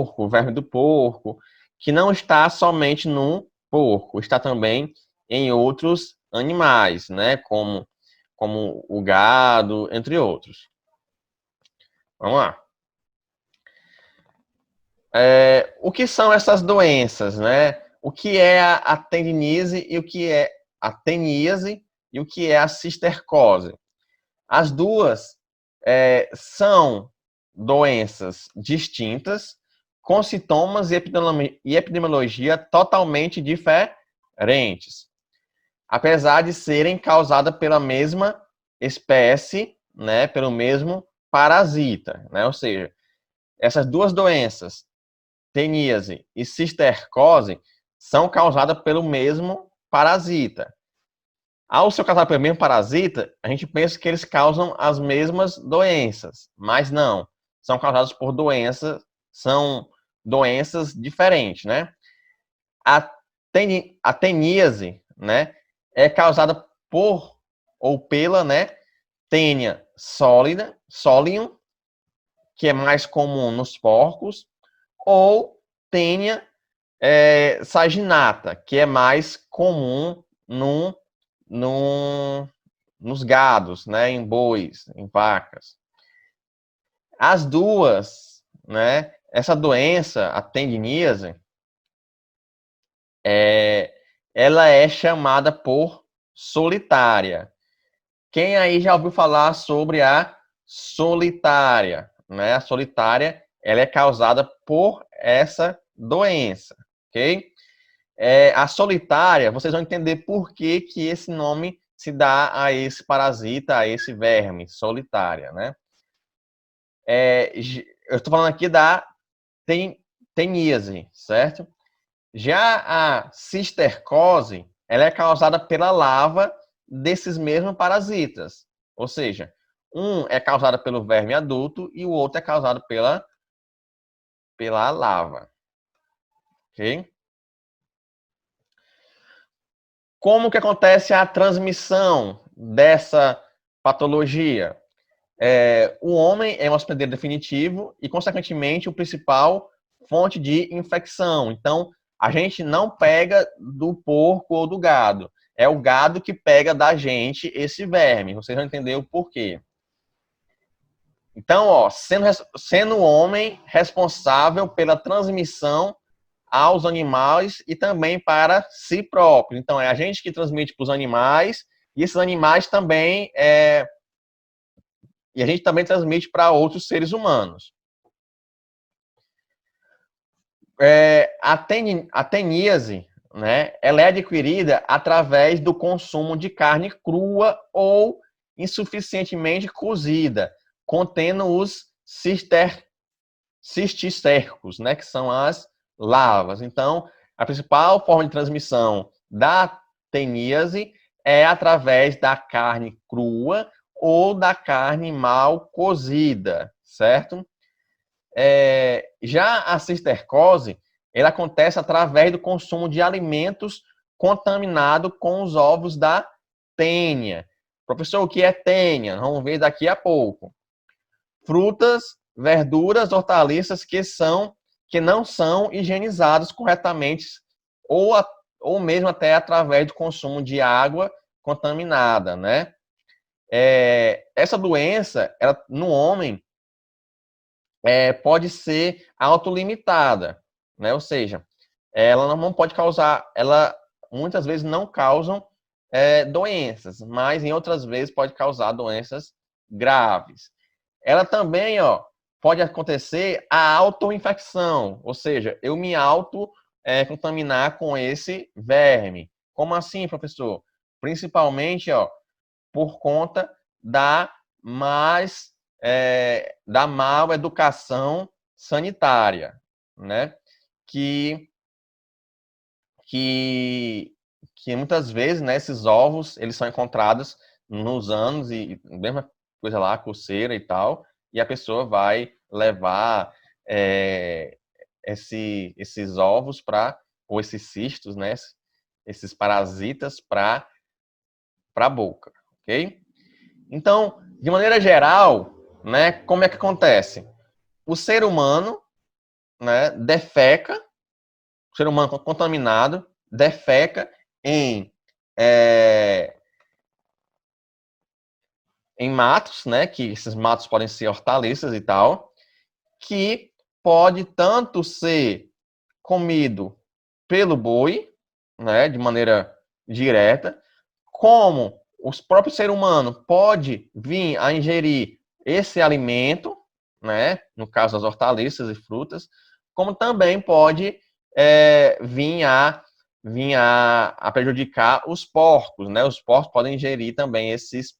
porco, verme do porco, que não está somente no porco, está também em outros animais, né? Como o gado, entre outros. Vamos lá. O que são essas doenças, né? O que é a tendinite e o que é a teníase e o que é a cistercose? As duas são doenças distintas, com sintomas e epidemiologia totalmente diferentes, apesar de serem causadas pela mesma espécie, né, pelo mesmo parasita, né? Ou seja, essas duas doenças, teníase e cistercose, são causadas pelo mesmo parasita. Ao ser causado pelo mesmo parasita, a gente pensa que eles causam as mesmas doenças, mas não. São causados por doenças, são doenças diferentes, né? A teníase, né, é causada por ou pela, né, Taenia solium, que é mais comum nos porcos, ou Taenia saginata, que é mais comum nos gados, né, em bois, em vacas. As duas, né, essa doença, a tendiníase, ela é chamada por solitária. Quem aí já ouviu falar sobre a solitária, né? A solitária, ela é causada por essa doença, ok? A solitária, vocês vão entender por que que esse nome se dá a esse parasita, a esse verme, solitária, né? Eu estou falando aqui da teníase, certo? Já a cistercose, ela é causada pela larva desses mesmos parasitas. Ou seja, um é causado pelo verme adulto e o outro é causado pela larva. Ok? Como que acontece a transmissão dessa patologia? O homem é um hospedeiro definitivo e, consequentemente, o principal fonte de infecção. Então, a gente não pega do porco ou do gado. É o gado que pega da gente esse verme. Vocês vão entender o porquê. Então, ó, sendo o homem responsável pela transmissão aos animais e também para si próprio. Então, é a gente que transmite para os animais e esses animais também e a gente também transmite para outros seres humanos. A teníase, né, ela é adquirida através do consumo de carne crua ou insuficientemente cozida, contendo os cisticercos, né, que são as larvas. Então, a principal forma de transmissão da teníase é através da carne crua ou da carne mal cozida, certo? Já a cistercose, ela acontece através do consumo de alimentos contaminados com os ovos da tênia. Professor, o que é tênia? Vamos ver daqui a pouco. Frutas, verduras, hortaliças que não são higienizados corretamente ou mesmo até através do consumo de água contaminada, né? Essa doença, no homem, pode ser autolimitada, né? Ou seja, ela não pode causar, ela muitas vezes não causam doenças, mas em outras vezes pode causar doenças graves. Ela também, ó, pode acontecer a autoinfecção, ou seja, eu me contaminar com esse verme. Como assim, professor? Principalmente, ó, por conta da mal educação sanitária, né? Que, que, que muitas vezes, né, esses ovos, eles são encontrados nos anos e mesma coisa lá, coceira e tal, e a pessoa vai levar esses ovos ou esses cistos, né, esses parasitas para a boca, ok? Então, de maneira geral, né, como é que acontece? O ser humano, né, defeca, o ser humano contaminado, defeca em matos, né, que esses matos podem ser hortaliças e tal, que pode tanto ser comido pelo boi, né, de maneira direta, como os próprios ser humano pode vir a ingerir esse alimento, né, no caso das hortaliças e frutas, como também pode vir a prejudicar os porcos, né? Os porcos podem ingerir também esses,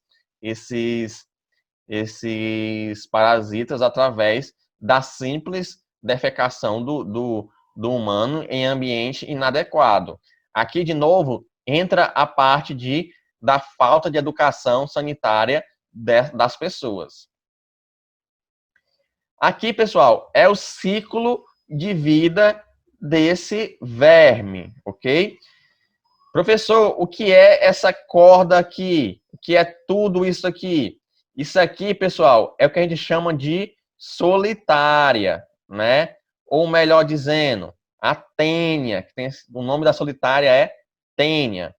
esses parasitas através da simples defecação do humano em ambiente inadequado. Aqui, de novo, entra a parte da falta de educação sanitária das pessoas. Aqui, pessoal, é o ciclo de vida desse verme, ok? Professor, o que é essa corda aqui? O que é tudo isso aqui? Isso aqui, pessoal, é o que a gente chama de solitária, né? Ou melhor dizendo, a tênia, que tem, o nome da solitária é tênia.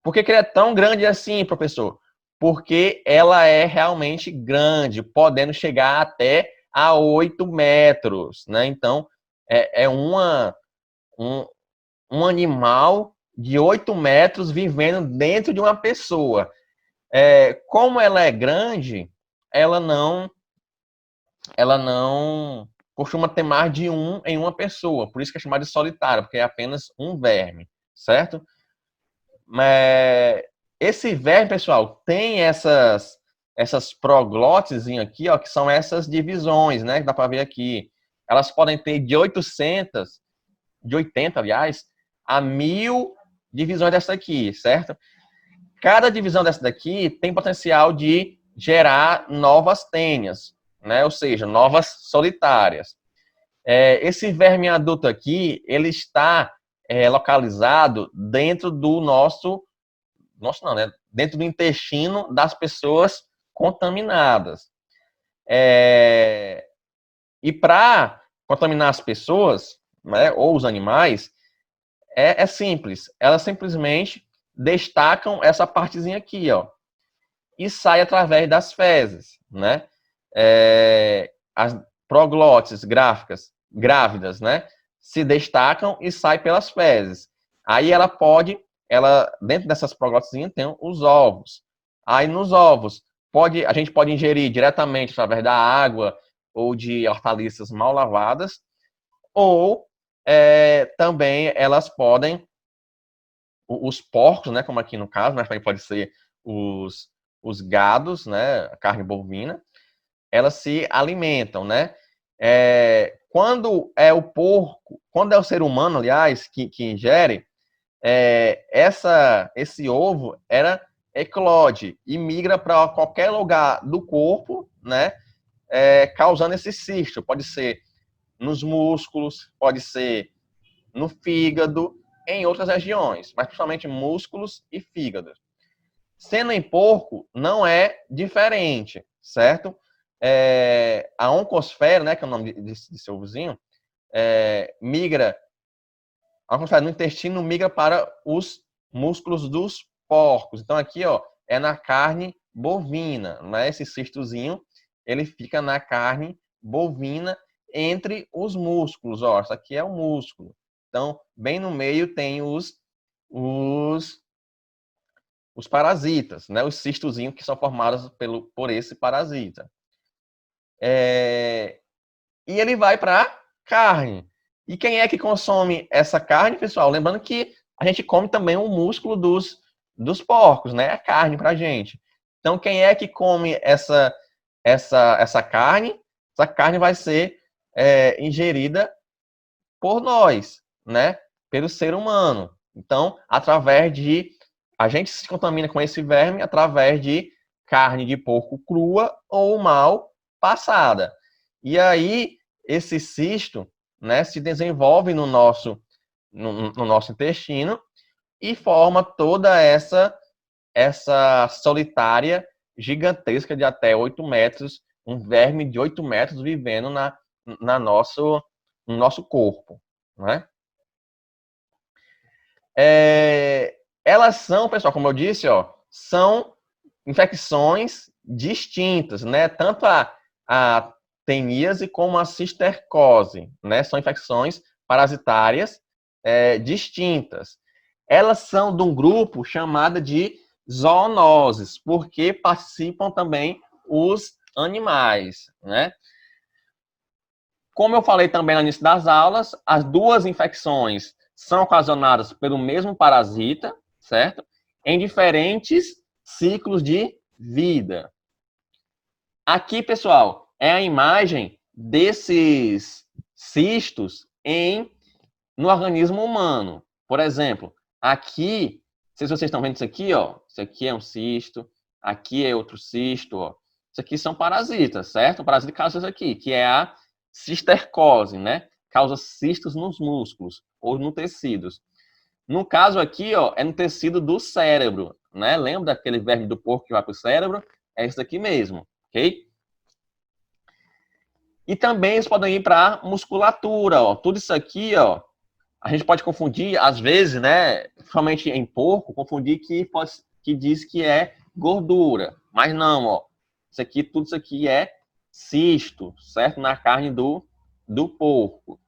Por que ela é tão grande assim, professor? Porque ela é realmente grande, podendo chegar até a 8 metros, né? Então, é um, um animal de 8 metros vivendo dentro de uma pessoa. Como ela é grande, ela não costuma ter mais de um em uma pessoa, por isso que é chamada de solitária, porque é apenas um verme, certo? Mas esse verme, pessoal, tem essas proglótides aqui, ó, que são essas divisões, né, que dá para ver aqui. Elas podem ter de 80, aliás, a 1000 divisões dessa aqui, certo? Cada divisão dessa daqui tem potencial de gerar novas tênias, né? Ou seja, novas solitárias. Esse verme adulto aqui, ele está localizado dentro do nosso não, né? Dentro do intestino das pessoas contaminadas. E para contaminar as pessoas, né, ou os animais, é simples. Elas simplesmente destacam essa partezinha aqui, ó, e sai através das fezes, né? As proglótides grávidas, né, se destacam e sai pelas fezes. Aí dentro dessas proglótides tem os ovos. Aí nos ovos a gente pode ingerir diretamente através da água ou de hortaliças mal lavadas, ou também elas podem, os porcos, né, como aqui no caso, mas também pode ser os gados, né, a carne bovina, elas se alimentam, né? Quando é o porco, quando é o ser humano, aliás, que ingere, esse ovo eclode e migra para qualquer lugar do corpo, né? Causando esse cisto. Pode ser nos músculos, pode ser no fígado, em outras regiões, mas principalmente músculos e fígado. Sendo em porco, não é diferente, certo? A oncosfera, né, que é o nome desse ovozinho, migra, a oncosfera no intestino migra para os músculos dos porcos. Então aqui, ó, é na carne bovina, né? Esse cistozinho, ele fica na carne bovina entre os músculos, ó, isso aqui é o músculo. Então, bem no meio tem os parasitas, né? Os cistozinhos que são formados por esse parasita. E ele vai para carne. E quem é que consome essa carne, pessoal? Lembrando que a gente come também o músculo dos porcos, né? A carne para a gente. Então, quem é que come essa carne? Essa carne vai ser ingerida por nós, né? Pelo ser humano. Então, a gente se contamina com esse verme através de carne de porco crua ou mal passada. E aí, esse cisto, né, se desenvolve no nosso intestino e forma toda essa solitária gigantesca de até 8 metros, um verme de 8 metros vivendo na nosso no nosso corpo, né? Elas são, pessoal, como eu disse, ó, são infecções distintas, né? Tanto a teníase como a cistercose, né? São infecções parasitárias distintas. Elas são de um grupo chamado de zoonoses, porque participam também os animais, né? Como eu falei também no início das aulas, as duas infecções são ocasionadas pelo mesmo parasita, certo? Em diferentes ciclos de vida. Aqui, pessoal, é a imagem desses cistos no organismo humano. Por exemplo, aqui, não sei se vocês estão vendo isso aqui, ó. Isso aqui é um cisto, aqui é outro cisto, ó. Isso aqui são parasitas, certo? O parasita causa isso aqui, que é a cistercose, né? Causa cistos nos músculos ou no tecidos. No caso aqui, ó, é no tecido do cérebro, né? Lembra daquele verme do porco que vai para o cérebro? É isso aqui mesmo, ok? E também eles podem ir para a musculatura, ó. Tudo isso aqui, ó, a gente pode confundir, às vezes, né? Principalmente em porco, confundir que diz que é gordura. Mas não, ó. Tudo isso aqui é cisto, certo? Na carne do porco.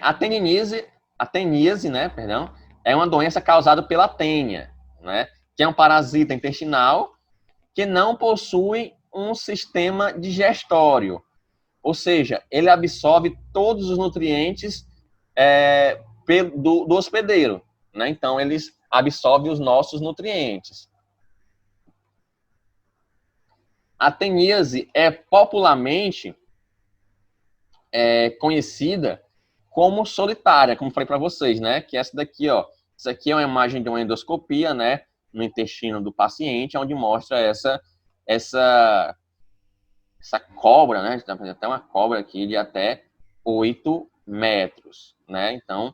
A teníase, né, perdão, é uma doença causada pela tênia, né, que é um parasita intestinal que não possui um sistema digestório, ou seja, ele absorve todos os nutrientes do hospedeiro, né, então eles absorvem os nossos nutrientes. A teníase é popularmente conhecida como solitária, como falei para vocês, né? Que essa daqui, ó, isso aqui é uma imagem de uma endoscopia, né? No intestino do paciente, onde mostra essa cobra, né? Tem até uma cobra aqui de até 8 metros, né? Então,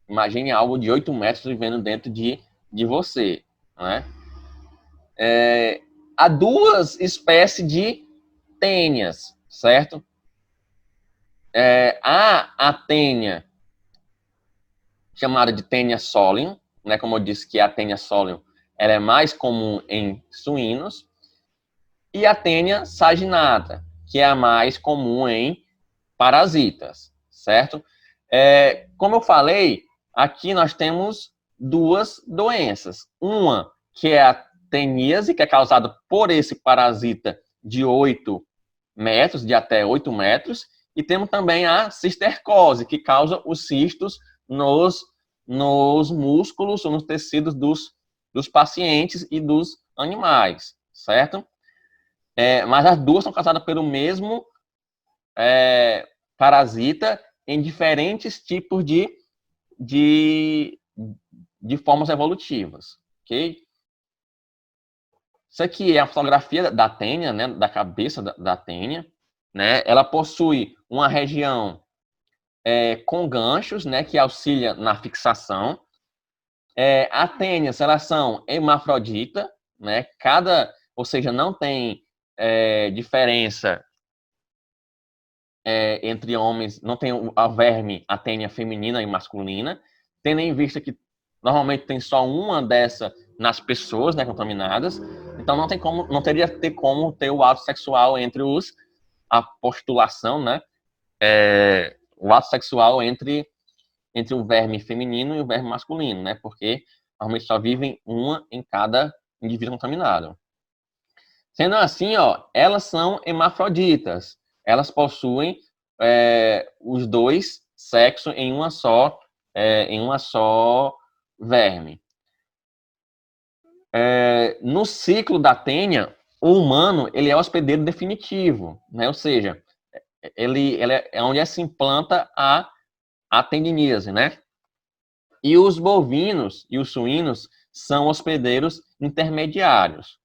imagine algo de 8 metros vivendo dentro de você, né? Há duas espécies de tênias, certo? A tênia chamada de Taenia solium, né? Como eu disse que a Taenia solium ela é mais comum em suínos, e a Taenia saginata, que é a mais comum em parasitas, certo? Como eu falei, aqui nós temos duas doenças. Uma que é a teníase, que é causada por esse parasita de 8 metros, de até 8 metros, e temos também a cistercose, que causa os cistos nos músculos ou nos tecidos dos pacientes e dos animais, certo? Mas as duas são causadas pelo mesmo parasita em diferentes tipos de formas evolutivas, ok? Isso aqui é a fotografia da tênia, né, da cabeça da tênia, né? Ela possui uma região com ganchos, né, que auxilia na fixação. As tênias, elas são hermafrodita, né? Ou seja, não tem diferença entre homens, não tem a verme, a tênia feminina e masculina, tendo em vista que normalmente tem só uma dessa nas pessoas, né, contaminadas, então não teria como ter o ato sexual entre a postulação, né, o ato sexual entre o verme feminino e o verme masculino, né, porque normalmente só vivem uma em cada indivíduo contaminado. Sendo assim, ó, elas são hermafroditas, elas possuem os dois sexos em uma só verme. No ciclo da tênia, o humano ele é o hospedeiro definitivo, né? Ou seja, ele é onde se implanta a tendiníase, né? E os bovinos e os suínos são hospedeiros intermediários.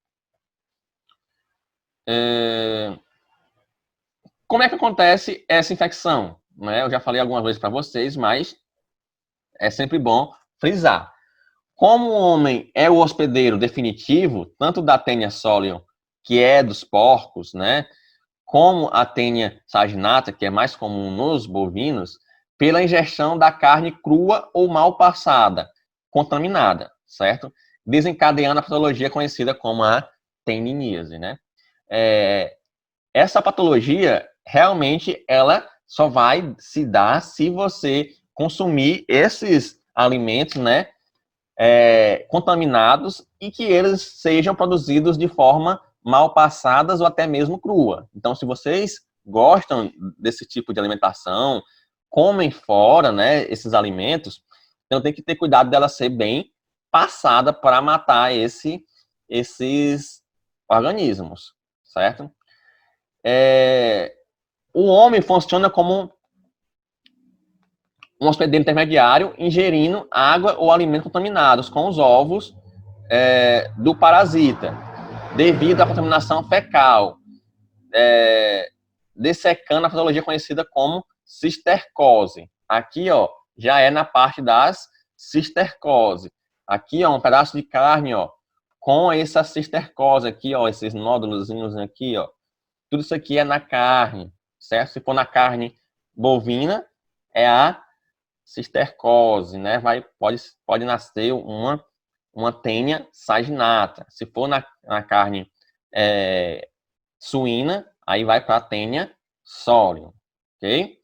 Como é que acontece essa infecção? Eu já falei algumas vezes para vocês, mas é sempre bom frisar. Como o homem é o hospedeiro definitivo, tanto da Taenia solium, que é dos porcos, né, como a tênia saginata, que é mais comum nos bovinos, pela ingestão da carne crua ou mal passada, contaminada, certo? Desencadeando a patologia conhecida como a tendiníase, né? Essa patologia, realmente, ela só vai se dar se você consumir esses alimentos, né, contaminados e que eles sejam produzidos de forma mal passadas ou até mesmo crua. Então, se vocês gostam desse tipo de alimentação, comem fora, né, esses alimentos, então tem que ter cuidado dela ser bem passada para matar esses organismos, certo? O homem funciona como um hospedeiro intermediário ingerindo água ou alimentos contaminados com os ovos do parasita, devido à contaminação fecal, dessecando a patologia conhecida como cistercose. Aqui, ó, já é na parte das cistercose. Aqui, ó, um pedaço de carne, ó, com essa cistercose aqui, ó, esses nódulos aqui, ó. Tudo isso aqui é na carne, certo? Se for na carne bovina, é a cistercose, né? Pode nascer uma tênia saginata. Se for na carne suína, aí vai para a tênia solium, ok?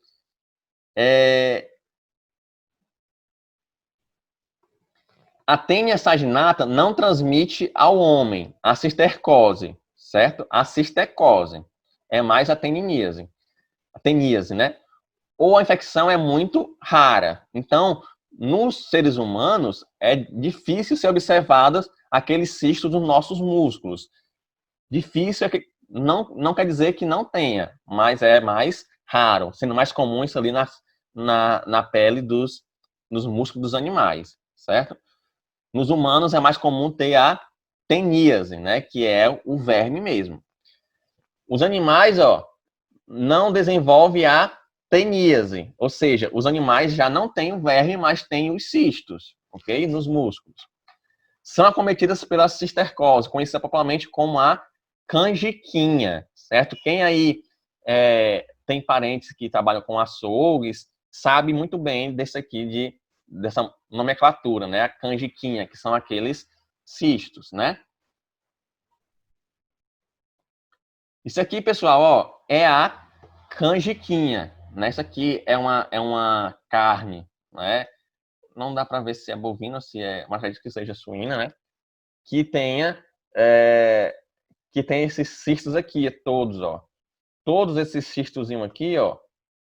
A tênia saginata não transmite ao homem a cistercose, certo? A cistercose é mais a teníase, né? Ou a infecção é muito rara. Então, nos seres humanos, é difícil ser observadas aqueles cistos nos nossos músculos. Difícil é que não quer dizer que não tenha, mas é mais raro, sendo mais comum isso ali na pele nos músculos dos animais, certo? Nos humanos é mais comum ter a teníase, né, que é o verme mesmo. Os animais, ó, não desenvolvem a teníase, ou seja, os animais já não têm o verme, mas têm os cistos, ok? Nos músculos. São acometidas pela cistercose, conhecida popularmente como a canjiquinha, certo? Quem aí tem parentes que trabalham com açougues, sabe muito bem dessa nomenclatura, né? A canjiquinha, que são aqueles cistos, né? Isso aqui, pessoal, ó, é a canjiquinha, né? Isso aqui é uma carne, né? Não dá para ver se é bovina ou se é, mas acredito que seja suína, né? Que tenha que tem esses cistos aqui, todos, ó. Todos esses cistozinhos aqui, ó,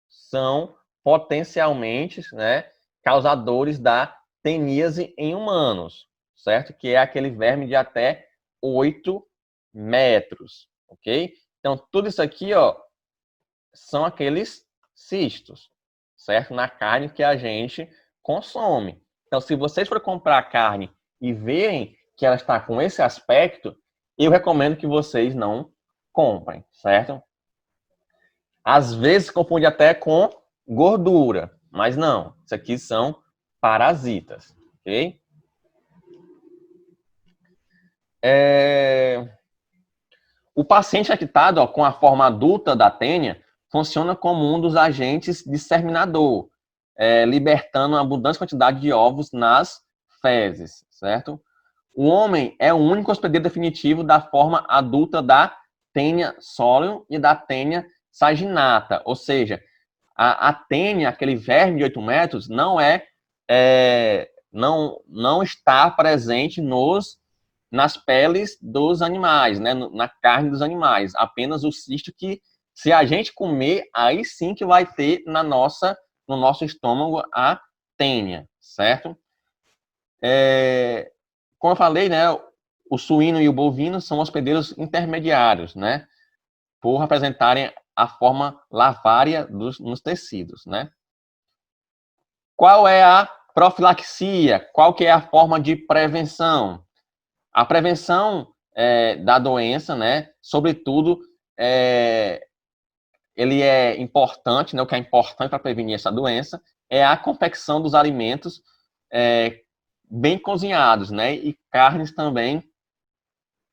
são potencialmente, né, causadores da teníase em humanos, certo? Que é aquele verme de até 8 metros, ok? Então, tudo isso aqui, ó, são aqueles cistos, certo? Na carne que a gente consome. Então, se vocês forem comprar carne e verem que ela está com esse aspecto, eu recomendo que vocês não comprem, certo? Às vezes confunde até com gordura, mas não. Isso aqui são parasitas, ok? O paciente infectado, ó, com a forma adulta da tênia funciona como um dos agentes disseminador, libertando uma abundante quantidade de ovos nas fezes, certo? O homem é o único hospedeiro definitivo da forma adulta da tênia solium e da tênia saginata, ou seja, a tênia, aquele verme de 8 metros, não está presente nas peles dos animais, né, na carne dos animais, apenas o cisto que, se a gente comer, aí sim que vai ter no nosso estômago a tênia, certo? Como eu falei, né, o suíno e o bovino são hospedeiros intermediários, né, por representarem a forma lavária nos tecidos, né? Qual é a profilaxia? Qual que é a forma de prevenção? A prevenção da doença, né, sobretudo, ele é importante, né, o que é importante para prevenir essa doença é a confecção dos alimentos bem cozinhados, né, e carnes também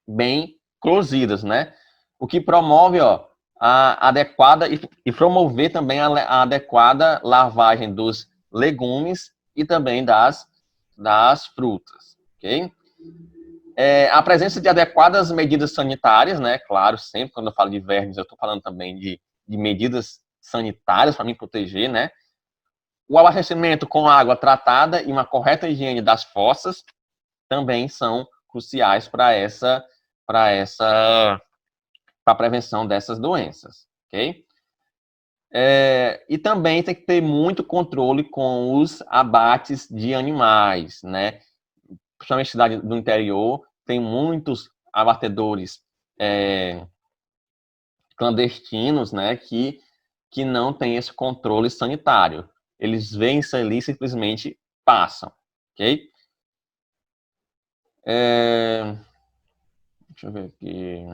bem cozidas, né, o que promove, ó, a adequada e promover também a adequada lavagem dos legumes e também das frutas, ok? A presença de adequadas medidas sanitárias, né? Claro, sempre quando eu falo de vermes, eu estou falando também de medidas sanitárias para me proteger, né? O abastecimento com água tratada e uma correta higiene das fossas também são cruciais para a prevenção dessas doenças, ok? E também tem que ter muito controle com os abates de animais, né? Principalmente na cidade do interior, tem muitos abatedores clandestinos, né, que não tem esse controle sanitário. Eles veem isso ali e simplesmente passam, ok? Deixa eu ver aqui.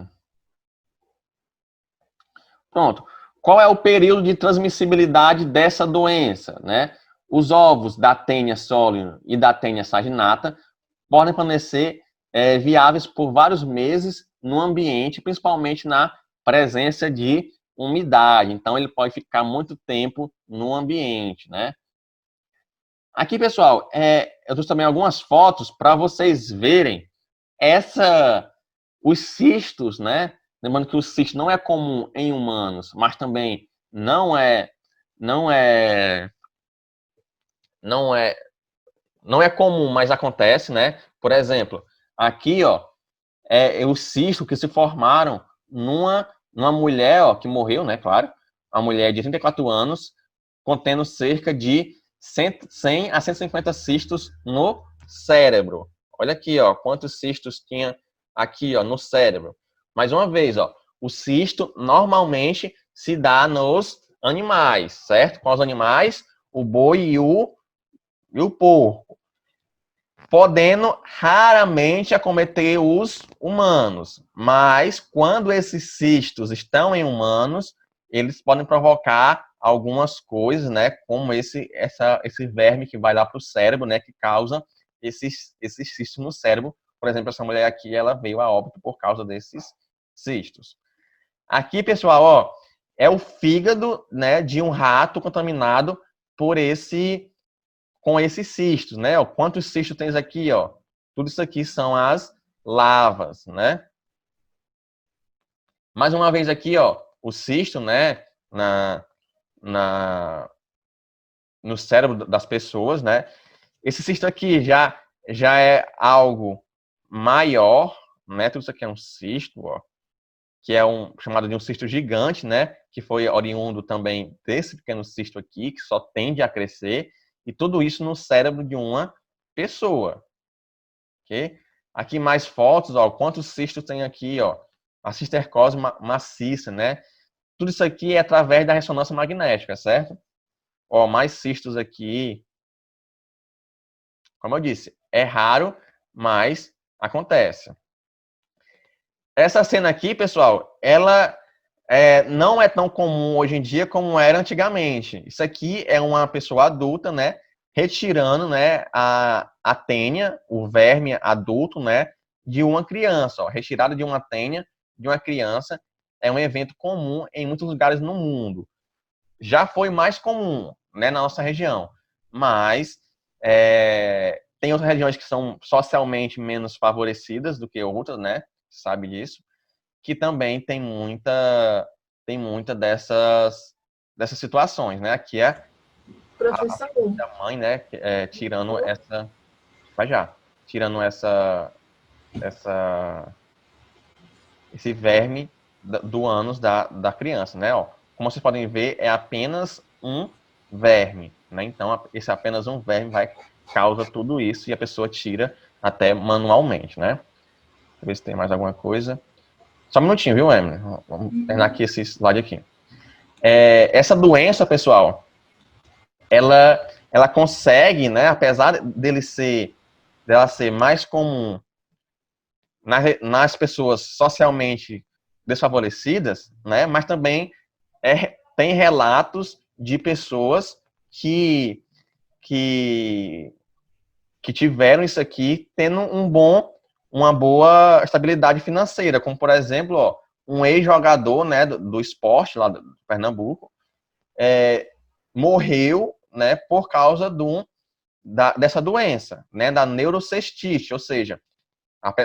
Pronto. Qual é o período de transmissibilidade dessa doença, né? Os ovos da Taenia solium e da Taenia saginata podem permanecer viáveis por vários meses no ambiente, principalmente na presença de umidade. Então, ele pode ficar muito tempo no ambiente, né? Aqui, pessoal, eu trouxe também algumas fotos para vocês verem os cistos, né? Lembrando que o cisto não é comum em humanos, mas também não é comum, mas acontece, né? Por exemplo, aqui, ó, os cistos que se formaram numa mulher, ó, que morreu, né? Claro, uma mulher de 34 anos, contendo cerca de 100 a 150 cistos no cérebro. Olha aqui, ó, quantos cistos tinha aqui, ó, no cérebro. Mais uma vez, ó, o cisto normalmente se dá nos animais, certo? Com os animais, o boi e o porco, podendo raramente acometer os humanos. Mas quando esses cistos estão em humanos, eles podem provocar algumas coisas, né, como esse verme que vai lá para o cérebro, né, que causa esses cistos no cérebro. Por exemplo, essa mulher aqui, ela veio a óbito por causa desses cistos. Aqui, pessoal, ó, é o fígado, né, de um rato contaminado com esses cistos, né? Ó, quantos cistos tens aqui, ó? Tudo isso aqui são as lavas, né? Mais uma vez aqui, ó, o cisto, né, no cérebro das pessoas, né? Esse cisto aqui já é algo maior, né? Tudo isso aqui é um cisto, ó, que é chamado de um cisto gigante, né? Que foi oriundo também desse pequeno cisto aqui, que só tende a crescer, e tudo isso no cérebro de uma pessoa, ok? Aqui mais fotos, ó, quantos cistos tem aqui, ó? A cistercose maciça, né? Tudo isso aqui é através da ressonância magnética, certo? Ó, mais cistos aqui. Como eu disse, é raro, mas acontece. Essa cena aqui, pessoal, ela não é tão comum hoje em dia como era antigamente. Isso aqui é uma pessoa adulta, né, retirando, né, a tênia, o verme adulto, né, de uma criança. Ó. Retirada de uma tênia de uma criança é um evento comum em muitos lugares no mundo. Já foi mais comum, né, na nossa região, mas tem outras regiões que são socialmente menos favorecidas do que outras, né, sabe disso, que também tem muita dessas situações, né? Aqui é Professor, a mãe, né, tirando essa, vai já, tirando esse verme do ânus da criança, né? Ó, como vocês podem ver, é apenas um verme, né? Então, esse apenas um verme causa tudo isso e a pessoa tira até manualmente, né? Deixa eu ver se tem mais alguma coisa. Só um minutinho, viu, Emily? Vamos terminar aqui esse slide aqui. Essa doença, pessoal, ela consegue, né, apesar dela ser mais comum nas pessoas socialmente desfavorecidas, né, mas também tem relatos de pessoas que tiveram isso aqui tendo uma boa estabilidade financeira, como por exemplo, ó, um ex-jogador, né, do esporte lá do Pernambuco, morreu, né, por causa dessa doença, né, da neurocistite, ou seja,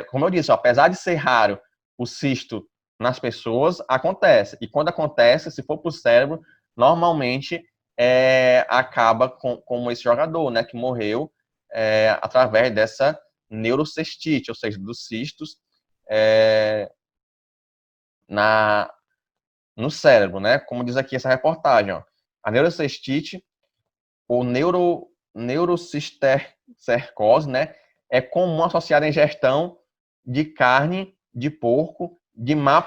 como eu disse, apesar de ser raro o cisto nas pessoas, acontece. E quando acontece, se for para o cérebro, normalmente acaba com esse jogador, né, que morreu através dessa neurocistite, ou seja, dos cistos no cérebro, né? Como diz aqui essa reportagem, ó. A neurocistite ou neurocistercercose, né, é comum associada à ingestão de carne de porco de má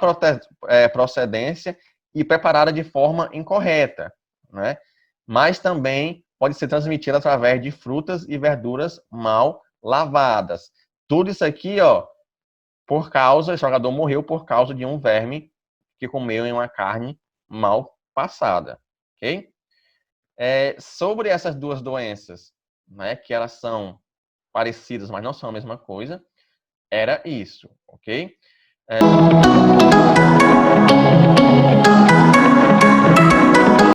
procedência e preparada de forma incorreta, né? Mas também pode ser transmitida através de frutas e verduras mal lavadas. Tudo isso aqui, ó, esse jogador morreu por causa de um verme que comeu em uma carne mal passada, ok? Sobre essas duas doenças, né, que elas são parecidas, mas não são a mesma coisa, era isso, ok?